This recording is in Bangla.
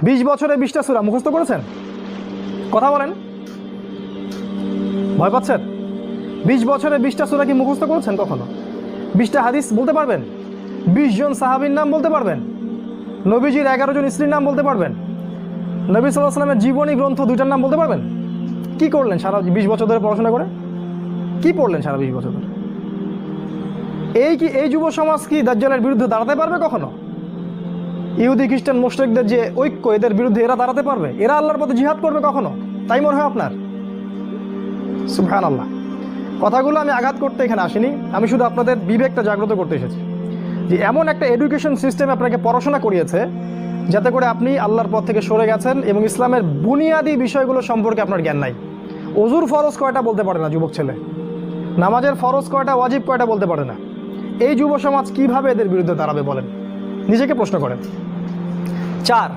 20 বছরে 20টা সূরা মুখস্থ করেছেন? কথা বলেন, ভয় পাচ্ছেন? 20 বছরে 20টা সূরা কি মুখস্থ করেছেন কখনো? 20টা হাদিস বলতে পারবেন? 20 জন সাহাবীর নাম বলতে পারবেন? নবীজির 11 জন স্ত্রীর নাম বলতে পারবেন? নবী সাল্লাল্লাহু আলাইহি ওয়াসাল্লামের জীবনী গ্রন্থ 2টার নাম বলতে পারবেন? কি করলেন সারা 20 বছর ধরে পড়াশোনা করে? কি পড়লেন সারা 20 বছর ধরে? এই যুব সমাজ কি দাজ্জালের বিরুদ্ধে দাঁড়াতে পারবে কখনো? ইহুদি খ্রিস্টান মুশরিকদের যে ঐক্য, এদের বিরুদ্ধে এরা দাঁড়াতে পারবে? এরা আল্লাহর পথে জিহাদ করবে কখনো? তাই মনে হয় আপনার? সুবহানাল্লাহ। কথাগুলো আমি আঘাত করতে এখানে আসিনি, আমি শুধু আপনাদের বিবেকটা জাগ্রত করতে এসেছি যে এমন একটা এডুকেশন সিস্টেম আপনাকে পড়াশোনা করিয়েছে যাতে করে আপনি আল্লাহর পথ থেকে সরে গেছেন এবং ইসলামের বুনিয়াদি বিষয়গুলো সম্পর্কে আপনার জ্ঞান নাই। ওযুর ফরজ কয়টা বলতে পারে না যুবক ছেলে, নামাজের ফরজ কয়টা, ওয়াজিব কয়টা বলতে পারে না। এই যুব সমাজ কিভাবে এদের বিরুদ্ধে দাঁড়াবে বলেন? নিজেকে প্রশ্ন করেন। 4